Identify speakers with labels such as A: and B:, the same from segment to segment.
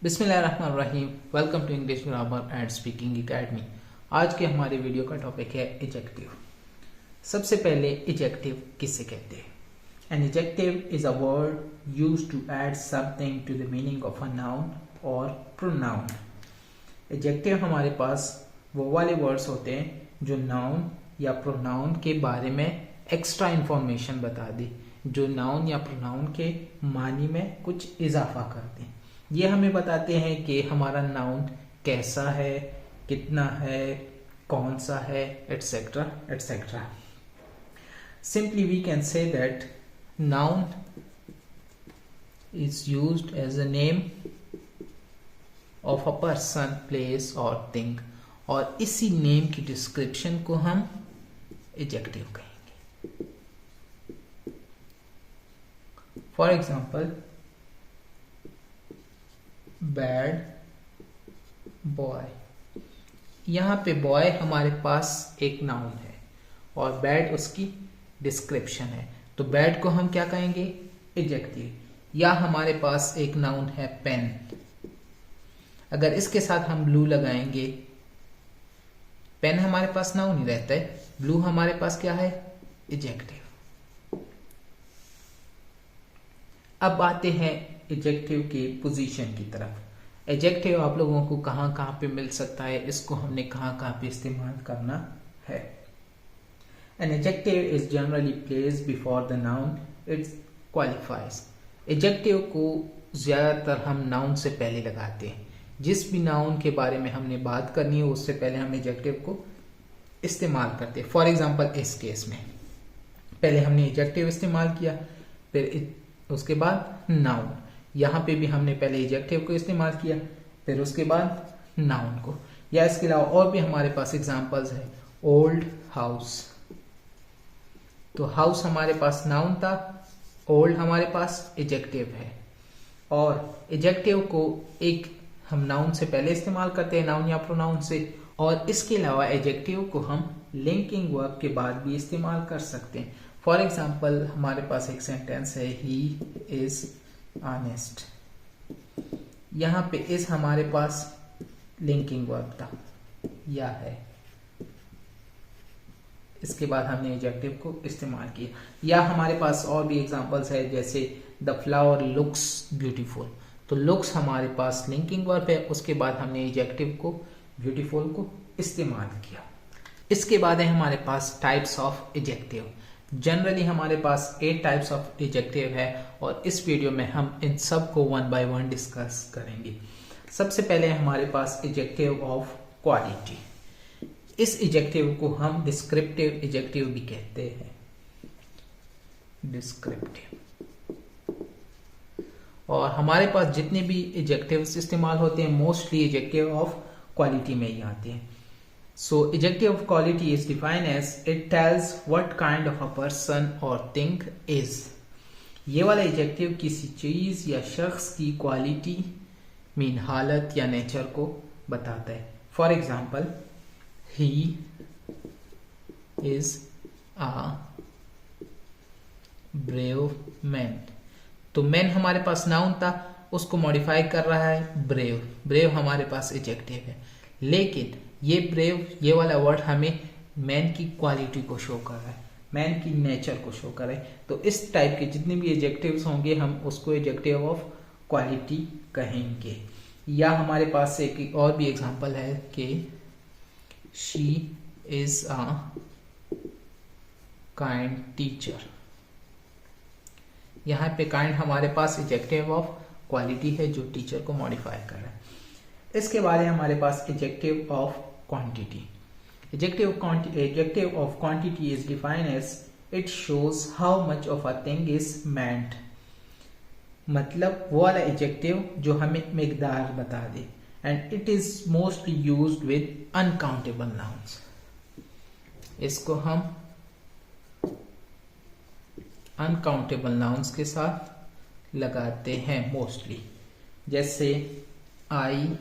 A: बिस्मिल्लाहिर्रहमानिर्रहीम। Welcome to English grammar and speaking academy. आज के हमारे वीडियो का टॉपिक है एडजेक्टिव। सबसे पहले एडजेक्टिव किसे कहते हैं? An adjective is a word used to add something to the meaning of a noun or pronoun. Adjective हमारे पास वो वाले वर्ड्स होते हैं जो नाउन या प्रोनाउन के बारे में एक्स्ट्रा इंफॉर्मेशन बता दे, जो नाउन या प्रोनाउन के मानी में कुछ इजाफा कर दें। ये हमें बताते हैं कि हमारा नाउन कैसा है, कितना है, कौन सा है, etcetera etcetera. Simply we can say that noun is used as a name of a person, place or thing, और इसी नेम की डिस्क्रिप्शन को हम एडजेक्टिव कहेंगे। For example, bad boy. यहाँ पे बॉय हमारे पास एक नाउन है और बैड उसकी डिस्क्रिप्शन है, तो बैड को हम क्या कहेंगे? एडजेक्टिव। या हमारे पास एक नाउन है पेन, अगर इसके साथ हम ब्लू लगाएंगे, पेन हमारे पास नाउन ही रहता है, ब्लू हमारे पास क्या है? एडजेक्टिव। अब आते हैं एडजेक्टिव के पोजीशन की तरफ। एडजेक्टिव आप लोगों को कहाँ कहाँ पे मिल सकता है, इसको हमने कहाँ कहाँ पे इस्तेमाल करना है। An adjective is generally placed before the noun it qualifies. Adjective को ज्यादातर हम नाउन से पहले लगाते हैं। जिस भी नाउन के बारे में हमने बात करनी है उससे पहले हम एडजेक्टिव को इस्तेमाल करते हैं। फॉर एग्जाम्पल, इस केस में पहले हमने एडजेक्टिव इस्तेमाल किया, फिर उसके बाद नाउन। यहाँ पे भी हमने पहले एडजेक्टिव को इस्तेमाल किया, फिर उसके बाद नाउन को। या इसके अलावा और भी हमारे पास एग्जांपल्स है। ओल्ड हाउस, तो हाउस हमारे पास नाउन था, ओल्ड हमारे पास एडजेक्टिव है। और एडजेक्टिव को एक हम नाउन से पहले इस्तेमाल करते हैं, नाउन या प्रोनाउन से, और इसके अलावा एडजेक्टिव को हम लिंकिंग वर्ब के बाद भी इस्तेमाल कर सकते हैं। फॉर एग्जाम्पल, हमारे पास एक सेंटेंस है, ही इज ऑनेस्ट। यहाँ पे इस हमारे पास लिंकिंग वर्ब था, या है, इसके बाद हमने एडजेक्टिव को इस्तेमाल किया। या हमारे पास और भी एग्जांपल्स है, जैसे द फ्लावर लुक्स ब्यूटीफुल, तो लुक्स हमारे पास लिंकिंग वर्ब है, उसके बाद हमने एडजेक्टिव को ब्यूटीफुल को इस्तेमाल किया। इसके बाद है हमारे पास टाइप्स ऑफ एडजेक्टिव। जनरली हमारे पास 8 टाइप्स ऑफ एडजेक्टिव है और इस वीडियो में हम इन सब को वन बाय वन डिस्कस करेंगे। सबसे पहले हमारे पास एडजेक्टिव ऑफ क्वालिटी। इस एडजेक्टिव को हम डिस्क्रिप्टिव एडजेक्टिव भी कहते हैं। डिस्क्रिप्टिव। और हमारे पास जितने भी एडजेक्टिव्स इस्तेमाल होते हैं मोस्टली एडजेक्टिव ऑफ क्वालिटी में ही आते हैं। So adjective of quality is defined as it tells what kind of a person or thing is. ये वाला एडजेक्टिव किसी चीज या शख्स की क्वालिटी मीन हालत या नेचर को बताता है। For example, he is a brave man, तो मैन हमारे पास नाउन था, उसको मॉडिफाई कर रहा है ब्रेव। ब्रेव हमारे पास एडजेक्टिव है, लेकिन ये ब्रेव ये वाला वर्ड हमें मैन की क्वालिटी को शो कर रहा है, मैन की नेचर को शो कर रहा है। तो इस टाइप के जितने भी एडजेक्टिव्स होंगे हम उसको एडजेक्टिव ऑफ क्वालिटी कहेंगे। या हमारे पास एक और भी एग्जांपल है कि she is a kind teacher. यहाँ पे काइंड हमारे पास एडजेक्टिव ऑफ क्वालिटी है जो टीचर को मॉडिफाई कर रहा है। इसके बाद है हमारे पास adjective of quantity. Adjective of quantity is defined as it shows how much of a thing is meant. मतलब वो वाला एडजेक्टिव जो हमें मिकदार बता दे, and it is mostly used with uncountable nouns. इसको हम अनकाउंटेबल नाउन्स के साथ लगाते हैं मोस्टली, जैसे I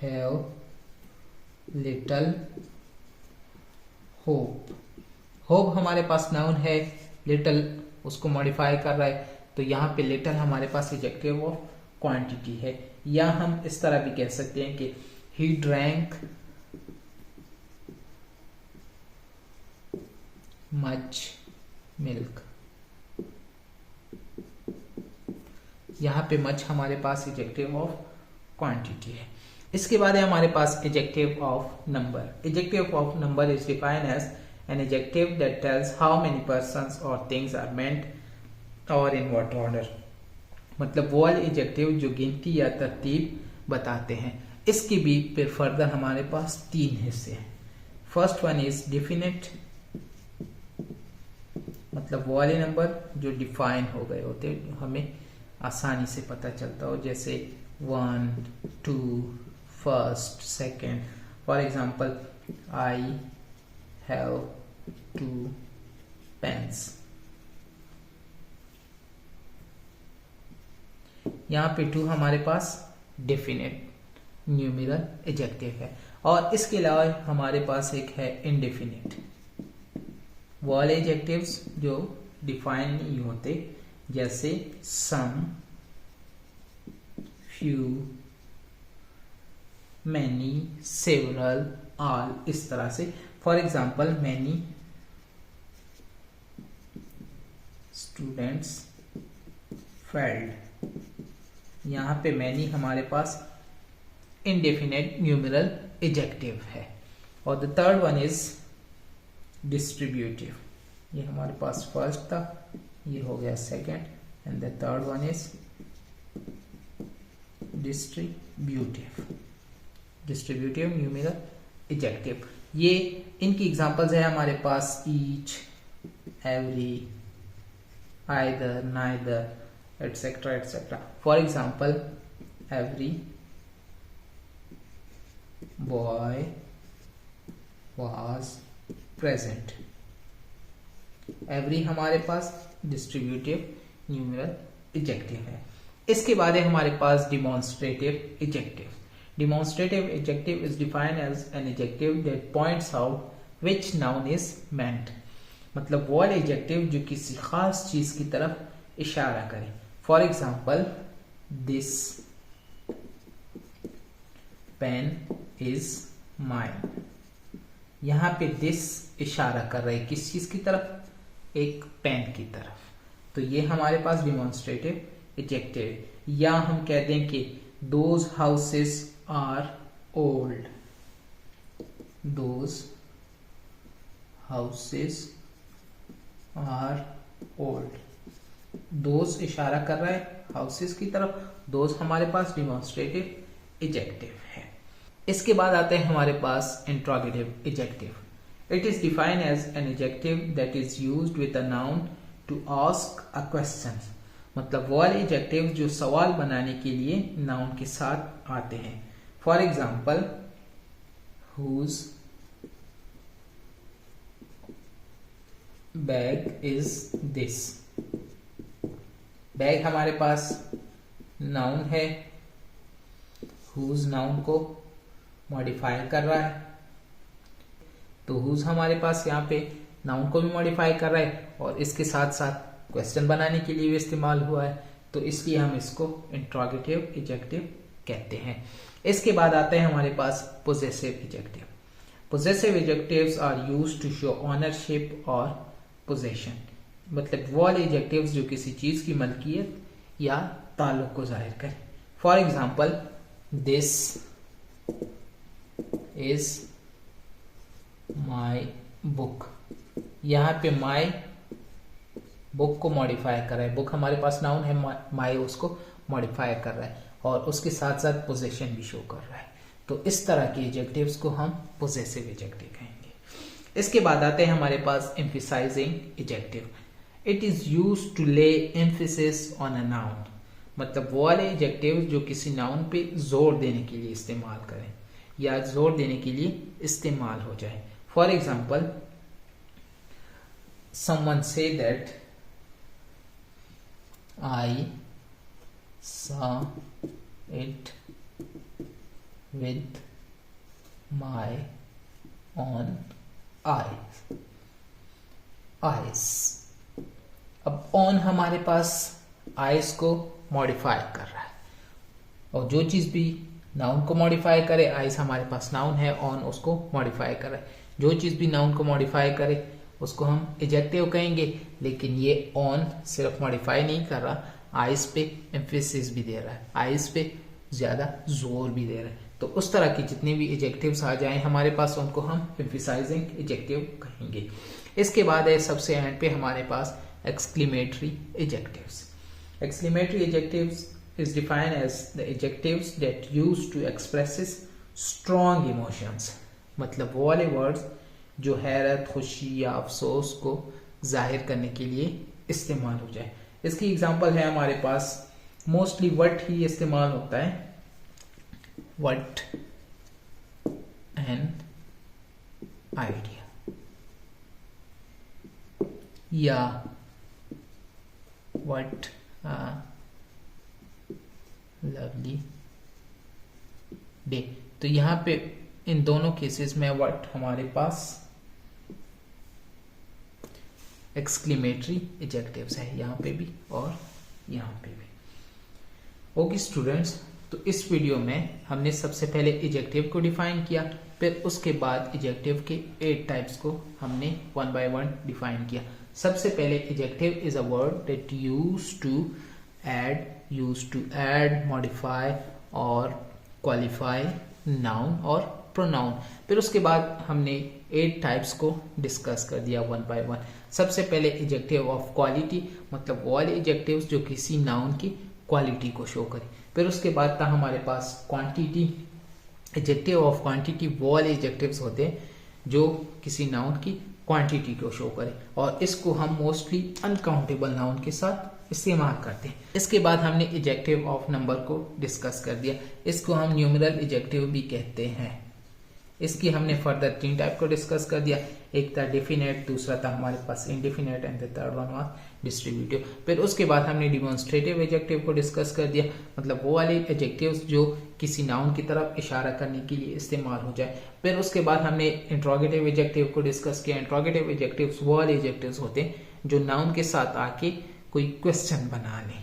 A: have little hope. Hope हमारे पास नाउन है, लिटल उसको मॉडिफाई कर रहा है, तो यहाँ पे लिटल हमारे पास एडजेक्टिव ऑफ क्वांटिटी है, या हम इस तरह भी कह सकते हैं कि he drank much milk। यहाँ पे मच हमारे पास एडजेक्टिव ऑफ क्वांटिटी है। इसके बाद है हमारे पास adjective of number. Adjective of number is defined as an adjective that tells how many persons और थिंग्स आर मेंट और इन व्हाट ऑर्डर। मतलब वो वाले एडजेक्टिव जो गिनती या तरतीब बताते हैं। इसके भी फिर फर्दर हमारे पास 3 हिस्से हैं। फर्स्ट वन इज डिफिनिट, मतलब वो वाले नंबर जो डिफाइन हो गए होते, हमें आसानी से पता चलता हो, जैसे 1, 2, first, second. For example I have 2 pens. यहाँ पे 2 हमारे पास डेफिनेट न्यूमेरल एडजेक्टिव है। और इसके अलावा हमारे पास एक है इंडेफिनिट, वो वाले एडजेक्टिव्स जो डिफाइन नहीं होते, जैसे सम, फ्यू, मैनी, सेवरल, ऑल, इस तरह से। For example many students failed. यहाँ पे मैनी हमारे पास इंडेफिनेट न्यूमेरल एडजेक्टिव है। और the third one is distributive. ये हमारे पास फर्स्ट था, ये हो गया second, and the third one is distributive. Distributive numeral adjective. ये इनकी एग्जांपल्स है हमारे पास each, every, either, neither, etcetera etcetera. For example every boy was present। Every हमारे पास डिस्ट्रीब्यूटिव न्यूमेरल एडजेक्टिव है। इसके बाद है हमारे पास demonstrative adjective. Demonstrative adjective is defined as an adjective that points out which noun is meant. मतलब वो एडजेक्टिव जो किसी खास चीज की तरफ इशारा करे। For example this pen is mine. यहाँ पे दिस इशारा कर रहे हैं किस चीज की तरफ? एक पेन की तरफ। तो ये हमारे पास डिमॉन्स्ट्रेटिव एडजेक्टिव। या हम कह दें कि those houses are old. Those houses are old. Those इशारा कर रहा है हाउसेस की तरफ, दोज हमारे पास डिमॉन्स्ट्रेटिव एडजेक्टिव है। इसके बाद आते हैं हमारे पास interrogative adjective. It is defined as an adjective that is used with a noun to ask a question. मतलब वो वाले एडजेक्टिव जो सवाल बनाने के लिए नाउन के साथ आते हैं। For example whose bag is this. Bag हमारे पास नाउन है, हुज नाउन को मॉडिफाई कर रहा है, तो हुज हमारे पास यहाँ पे नाउन को भी मॉडिफाई कर रहा है और इसके साथ साथ क्वेश्चन बनाने के लिए भी इस्तेमाल हुआ है, तो इसलिए हम इसको इंट्रोगेटिव एडजेक्टिव कहते हैं। इसके बाद आते हैं हमारे पास possessive adjective. Possessive adjectives are used to show ownership और पोजेशन। मतलब वो वाले एडजेक्टिव्स जो किसी चीज की मलकियत या ताल्लुक को जाहिर करें। For example this is my book. यहाँ पे माई बुक को मॉडिफाई कर रहा है। बुक हमारे पास नाउन है, माई उसको मॉडिफाई कर रहा है और उसके साथ साथ पोजेशन भी शो कर रहा है। तो इस तरह के एडजेक्टिव्स को हम पोजेसिव एडजेक्टिव कहेंगे। इसके बाद आते हैं हमारे पास emphasising adjective. It is used to lay emphasis on a noun. मतलब वो वाले एडजेक्टिव जो किसी नाउन पे जोर देने के लिए इस्तेमाल करें या जोर देने के लिए इस्तेमाल हो जाए। For example someone say that I saw it with my own eyes। अब on हमारे पास eyes को मॉडिफाई कर रहा है। और जो चीज भी नाउन को मॉडिफाई करे, आइज हमारे पास नाउन है, ऑन उसको मॉडिफाई करे, जो चीज भी नाउन को मॉडिफाई करे उसको हम एडजेक्टिव कहेंगे। लेकिन ये ऑन सिर्फ मॉडिफाई नहीं कर रहा, आइज पे एम्फेसिस भी दे रहा है, आइज पे ज्यादा जोर भी दे रहा है। तो उस तरह की जितने भी एडजेक्टिव्स आ जाएं हमारे पास, उनको हम एम्फेसाइजिंग एडजेक्टिव कहेंगे। इसके बाद है सबसे एंड पे हमारे पास exclamatory adjectives. Exclamatory adjectives is defined as the adjectives that used to expresses strong emotions, मतलब वो वाले वर्ड्स जो हैरत, खुशी या अफसोस को जाहिर करने के लिए इस्तेमाल हो जाए। इसकी एग्जांपल है हमारे पास, मोस्टली वट ही इस्तेमाल होता है, वट एन आइडिया या वट लवली डे। तो यहाँ पे इन दोनों केसेस में व्हाट हमारे पास एक्सक्लेमेटरी एडजेक्टिव्स है, यहाँ पे भी और यहाँ पे भी। ओके स्टूडेंट्स, तो इस वीडियो में हमने सबसे पहले एडजेक्टिव को डिफाइन किया, फिर उसके बाद एडजेक्टिव के 8 टाइप्स को हमने वन बाय वन डिफाइन किया। सबसे पहले adjective is a word that used to add, modify और qualify noun और pronoun। फिर उसके बाद हमने 8 टाइप्स को डिस्कस कर दिया वन बाय वन। सबसे पहले एडजेक्टिव ऑफ क्वालिटी, मतलब वो वाले एडजेक्टिव्स जो किसी नाउन की क्वालिटी को शो करे। फिर उसके बाद था हमारे पास क्वांटिटी, एडजेक्टिव ऑफ क्वांटिटी वो वाले एडजेक्टिव्स होते हैं जो किसी नाउन की क्वांटिटी को शो करे, और इसको हम मोस्टली अनकाउंटेबल नाउन के साथ इस्तेमाल करते हैं। इसके बाद हमने एडजेक्टिव ऑफ नंबर को डिस्कस कर दिया, इसको हम न्यूमेरल एडजेक्टिव भी कहते हैं। इसकी हमने फर्दर 3 टाइप को डिस्कस कर दिया, एक था डेफिनेट, दूसरा था हमारे पास indefinite and the third one was distributive. फिर उसके बाद हमने डिमॉन्स्ट्रेटिव एडजेक्टिव को डिस्कस कर दिया, मतलब वो वाले एडजेक्टिव्स जो किसी नाउन की तरफ इशारा करने के लिए इस्तेमाल हो जाए। फिर उसके बाद हमने इंट्रोगेटिव एडजेक्टिव को डिस्कस किया। इंट्रोगेटिव एडजेक्टिव्स वो वाले एडजेक्टिव्स होते हैं जो नाउन के साथ आके कोई क्वेश्चन बना ले।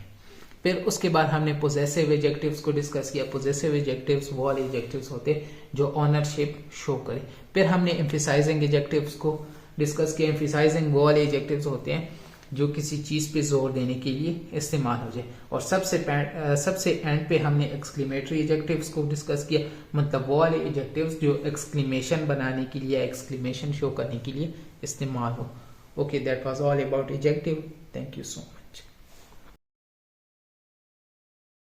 A: फिर उसके बाद हमने पोजेसिव एडजेक्टिव्स को डिस्कस किया। पोजेसिव एडजेक्टिव्स वो वाले एडजेक्टिव्स होते हैं जो ऑनरशिप शो करे। फिर हमने एम्फेसाइजिंग एडजेक्टिव्स को डिस्कस किया। एम्फेसाइजिंग वो वाले एडजेक्टिव्स होते हैं जो किसी चीज पे जोर देने के लिए इस्तेमाल हो जाए। और सबसे एंड पे हमने एक्सक्लेमेटरी एडजेक्टिव्स को डिस्कस किया, मतलब वो वाले एडजेक्टिव्स जो एक्सक्लेमेशन बनाने के लिए, एक्सक्लेमेशन शो करने के लिए इस्तेमाल हो। Okay, that was all about adjective. Thank you so much.